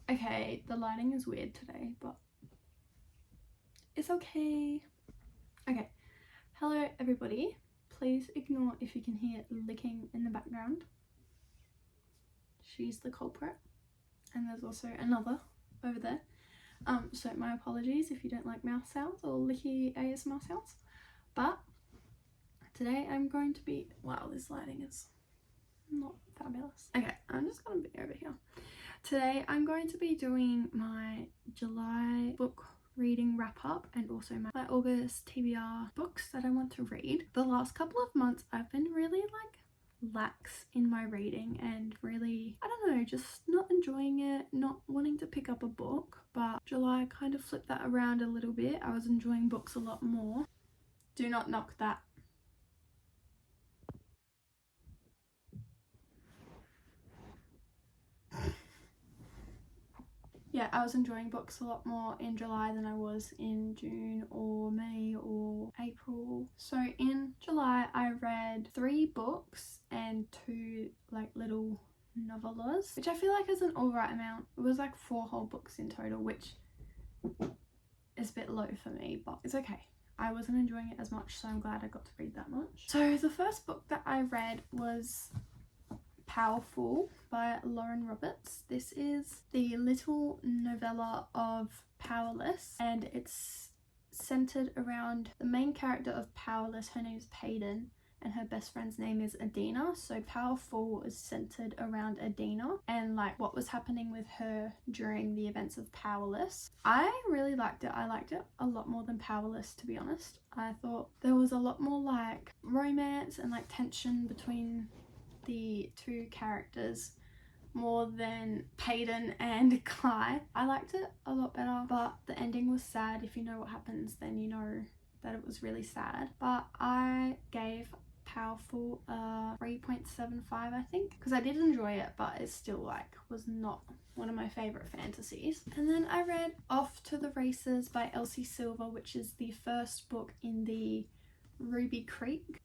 Okay, the lighting is weird today, but it's okay. Okay, hello everybody. Please ignore if you can hear licking in the background. She's the culprit, and there's also another over there. So my apologies if you don't like mouth sounds or licky ASMR sounds, but today I'm going to be, wow, this lighting is not fabulous. Okay, I'm just gonna be over here. Today I'm going to be doing my July book reading wrap up and also my August TBR books that I want to read. The last couple of months I've been really lax in my reading and really, I don't know, just not enjoying it, not wanting to pick up a book, but July kind of flipped that around a little bit. I was enjoying books a lot more. Do not knock that. Yeah, I was enjoying books a lot more in July than I was in June or May or April. So in July I read 3 books and 2 little novellas, which I feel like is an alright amount. It was 4 whole books in total, which is a bit low for me, but it's okay. I wasn't enjoying it as much, so I'm glad I got to read that much. So the first book that I read was Powerful by Lauren Roberts. This is the little novella of Powerless, and it's centered around the main character of Powerless. Her name is Payton and her best friend's name is Adina. So Powerful is centered around Adina and what was happening with her during the events of Powerless. I really liked it. I liked it a lot more than Powerless, to be honest. I thought there was a lot more romance and tension between the 2 characters more than Payton and Kai. I liked it a lot better, but the ending was sad. If you know what happens, then you know that it was really sad. But I gave Powerful a 3.75, I think, because I did enjoy it, but it still was not one of my favorite fantasies. And then I read Off to the Races by Elsie Silver, which is the first book in the Ruby Creek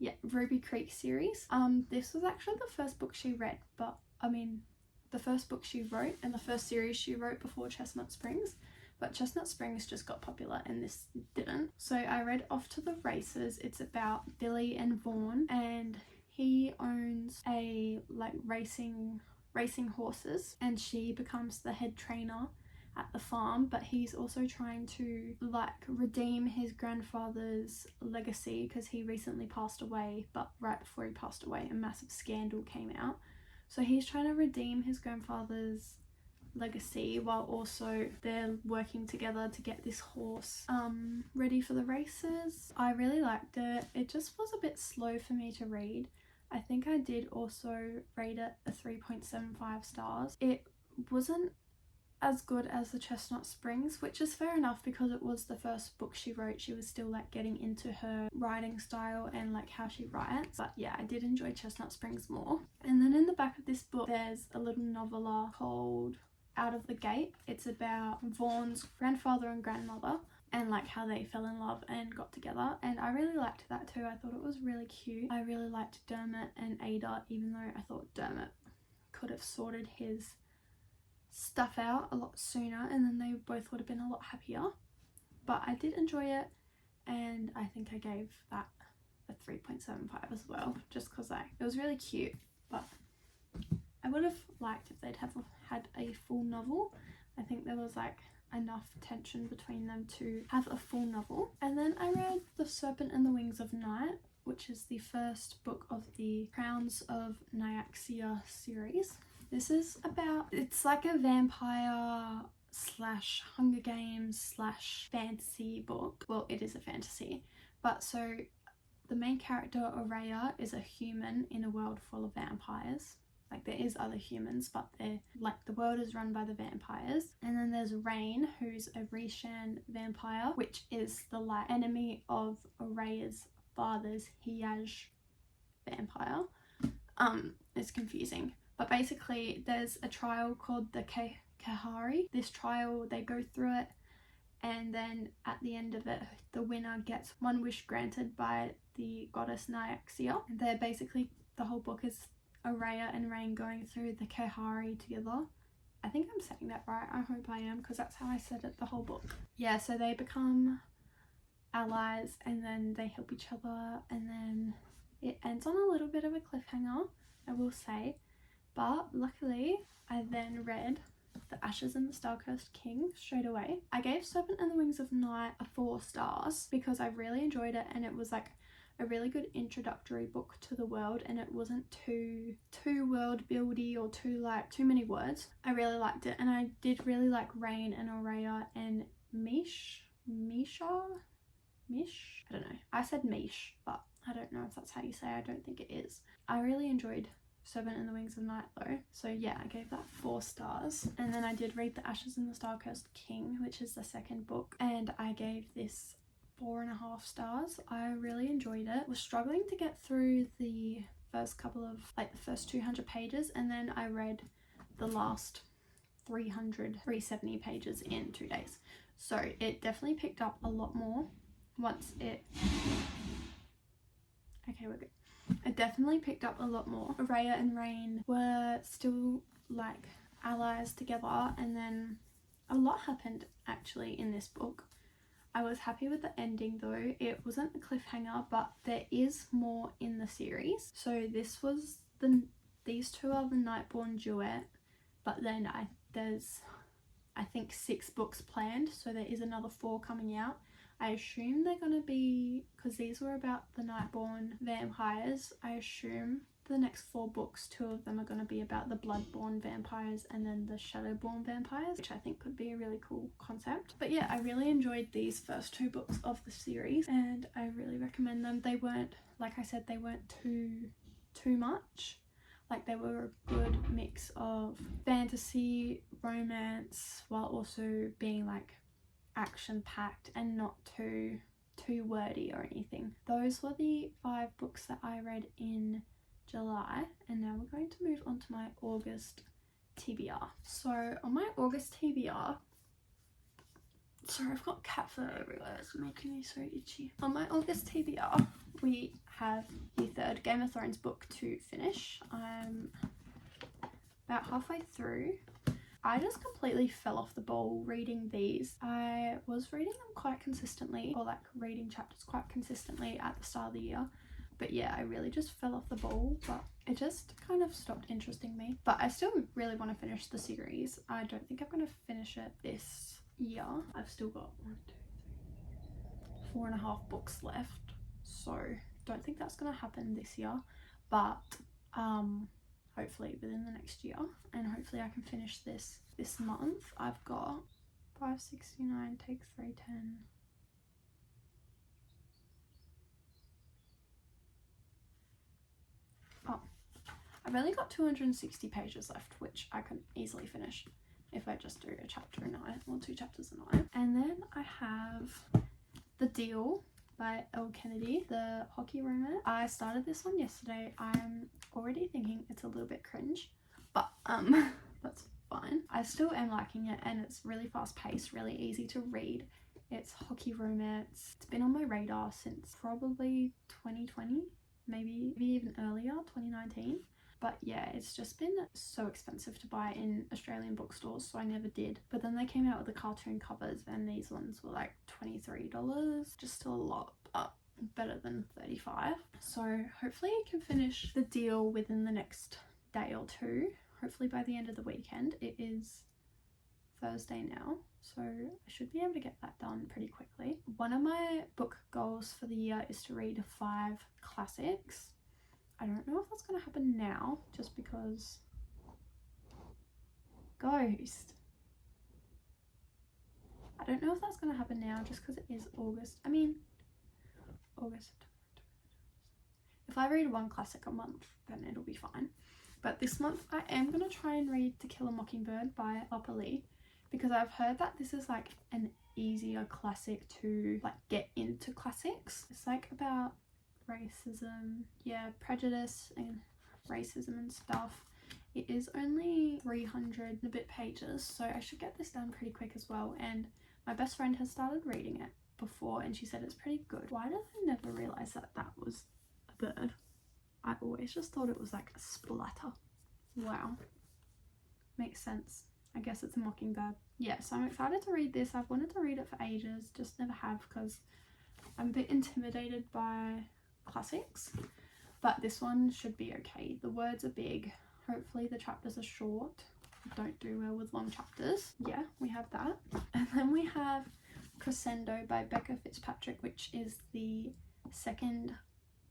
series. This was actually the first book she read, but the first book she wrote and the first series she wrote before Chestnut Springs, but Chestnut Springs just got popular and this didn't. So I read Off to the Races. It's about Billy and Vaughn, and he owns a racing horses, and she becomes the head trainer at the farm, but he's also trying to redeem his grandfather's legacy because he recently passed away, but right before he passed away a massive scandal came out. So he's trying to redeem his grandfather's legacy while also they're working together to get this horse ready for the races. I really liked it. It just was a bit slow for me to read. I think I did also rate it a 3.75 stars. It wasn't as good as the Chestnut Springs, which is fair enough because it was the first book she wrote. She was still getting into her writing style and how she writes, but yeah, I did enjoy Chestnut Springs more. And then in the back of this book there's a little novella called Out of the Gate. It's about Vaughn's grandfather and grandmother and how they fell in love and got together, and I really liked that too. I thought it was really cute. I really liked Dermot and Ada, even though I thought Dermot could have sorted his stuff out a lot sooner and then they both would have been a lot happier. But I did enjoy it, and I think I gave that a 3.75 as well, just because it was really cute. But I would have liked if they'd have had a full novel. I think there was enough tension between them to have a full novel. And then I read The Serpent and the Wings of Night, which is the first book of the Crowns of Nyaxia series. This is it's a vampire / Hunger Games / fantasy book. Well, it is a fantasy, but so the main character Aurea is a human in a world full of vampires. There is other humans, but they're the world is run by the vampires. And then there's Rain, who's a Rishan vampire, which is the enemy of Aurea's father's Hiyaj vampire. It's confusing. But basically there's a trial called the Kahari. This trial, they go through it, and then at the end of it the winner gets one wish granted by the goddess Nyaxia. They're basically, the whole book is Araya and Rain going through the Kahari together. I think I'm saying that right. I hope I am, because that's how I said it the whole book. Yeah, so they become allies and then they help each other, and then it ends on a little bit of a cliffhanger, I will say. But luckily I then read The Ashes and the Star-Cursed King straight away. I gave Serpent and the Wings of Night a 4 stars because I really enjoyed it, and it was like a really good introductory book to the world, and it wasn't too world buildy or too many words. I really liked it, and I did really like Rain and Araya and Misha? I don't know. I said Mish, but I don't know if that's how you say it. I don't think it is. I really enjoyed Serpent and the Wings of Night though, so yeah, I gave that 4 stars. And then I did read The Ashes and the Star-Cursed King, which is the second book, and I gave this 4.5 stars. I really enjoyed it. Was struggling to get through the first couple of the first 200 pages, and then I read the last 370 pages in 2 days, so it definitely picked up a lot more once it we're good. It definitely picked up a lot more. Araya and Rain were still like allies together, and then a lot happened actually in this book. I was happy with the ending though. It wasn't a cliffhanger, but there is more in the series. So these two are the Nightborn duet, but then there's I think 6 books planned, so there is another 4 coming out. I assume they're going to be, because these were about the Nightborn vampires, I assume the next 4 books, 2 of them are going to be about the Bloodborne vampires and then the Shadowborn vampires, which I think could be a really cool concept. But yeah, I really enjoyed these first 2 books of the series, and I really recommend them. They weren't, like I said, they weren't too much. Like, they were a good mix of fantasy, romance, while also being like action-packed and not too wordy or anything. Those were the 5 books that I read in July, and now we're going to move on to my August TBR. So on my August TBR, sorry, I've got cat fur everywhere, it's making me so itchy. On my August TBR, we have the 3rd Game of Thrones book to finish. I'm about halfway through. I just completely fell off the ball reading these. I was reading them quite consistently, or like reading chapters quite consistently at the start of the year. But yeah, I really just fell off the ball, but it just kind of stopped interesting me. But I still really want to finish the series. I don't think I'm going to finish it this year. I've still got 4.5 books left, so don't think that's going to happen this year, but hopefully within the next year, and hopefully I can finish this month. I've got 569 take 310. Oh, I've only got 260 pages left, which I can easily finish if I just do a chapter a night or 2 chapters a night. And then I have The Deal by Elle Kennedy, the hockey romance. I started this one yesterday. I'm already thinking it's a little bit cringe, but that's fine. I still am liking it, and it's really fast paced, really easy to read. It's hockey romance. It's been on my radar since probably 2020, maybe even earlier, 2019. But yeah, it's just been so expensive to buy in Australian bookstores, so I never did. But then they came out with the cartoon covers, and these ones were like $23, just still a lot, but better than $35. So hopefully I can finish The Deal within the next day or 2, hopefully by the end of the weekend. It is Thursday now, so I should be able to get that done pretty quickly. One of my book goals for the year is to read 5 classics. I don't know if that's going to happen now, just because Ghost. I don't know if that's going to happen now, just because it is August. I mean, August, September. If I read 1 classic a month, then it'll be fine. But this month I am going to try and read To Kill a Mockingbird by Harper Lee, because I've heard that this is like an easier classic to like get into classics. It's like about racism, yeah, prejudice and racism and stuff. It is only 300 and a bit pages, so I should get this done pretty quick as well. And my best friend has started reading it before, and she said it's pretty good. Why did I never realise that that was a bird? I always always just thought it was like a splatter. Wow. Makes sense. I guess it's a Mockingbird. Yeah, so I'm excited to read this. I've wanted to read it for ages, just never have because I'm a bit intimidated by classics. But this one should be okay. The words are big. Hopefully the chapters are short. I don't do well with long chapters. Yeah, we have that. And then we have Crescendo by Becca Fitzpatrick, which is the second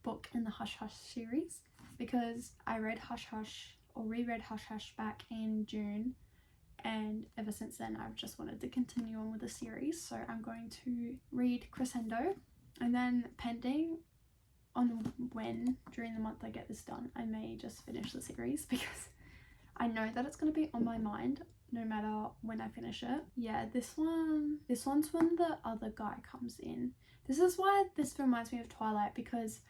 book in the Hush Hush series, because I read Hush Hush or reread Hush Hush back in June, and ever since then I've just wanted to continue on with the series. So I'm going to read Crescendo, and then pending on when during the month I get this done, I may just finish the series because I know that it's going to be on my mind no matter when I finish it. Yeah, this one's when the other guy comes in. This is why this reminds me of Twilight, because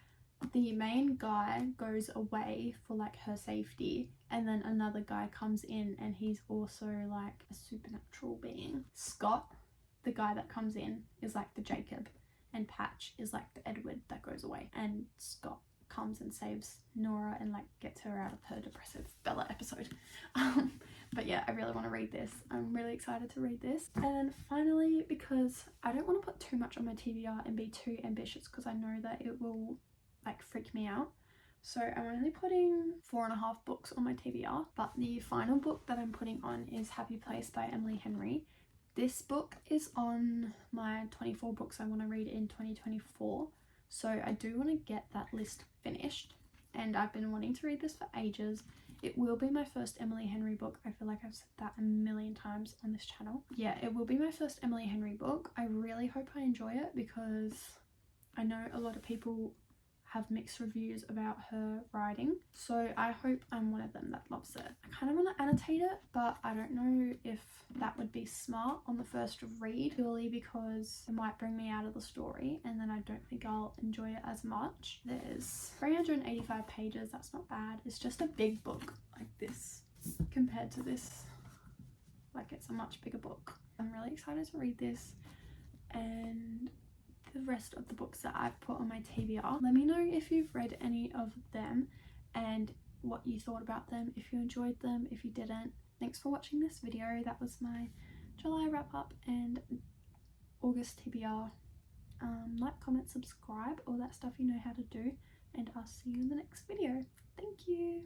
the main guy goes away for like her safety, and then another guy comes in and he's also like a supernatural being. Scott, the guy that comes in, is like the Jacob, and Patch is like the Edward that goes away, and Scott comes and saves Nora and like gets her out of her depressive Bella episode. But yeah, I really want to read this. I'm really excited to read this. And finally, because I don't want to put too much on my TBR and be too ambitious, because I know that it will like freak me out, so I'm only putting 4.5 books on my TBR. But the final book that I'm putting on is Happy Place by Emily Henry. This book is on my 24 books I want to read in 2024, so I do want to get that list finished, and I've been wanting to read this for ages. It will be my first Emily Henry book. I feel like I've said that a million times on this channel. Yeah, it will be my first Emily Henry book. I really hope I enjoy it, because I know a lot of people have mixed reviews about her writing, so I hope I'm one of them that loves it. I kind of want to annotate it, but I don't know if that would be smart on the first read, purely because it might bring me out of the story and then I don't think I'll enjoy it as much. There's 385 pages, that's not bad. It's just a big book like this compared to this, like it's a much bigger book. I'm really excited to read this and the rest of the books that I've put on my TBR. Let me know if you've read any of them and what you thought about them, if you enjoyed them, if you didn't. Thanks for watching this video. That was my July wrap up and August TBR. Like, comment, subscribe, all that stuff you know how to do, and I'll see you in the next video. Thank you.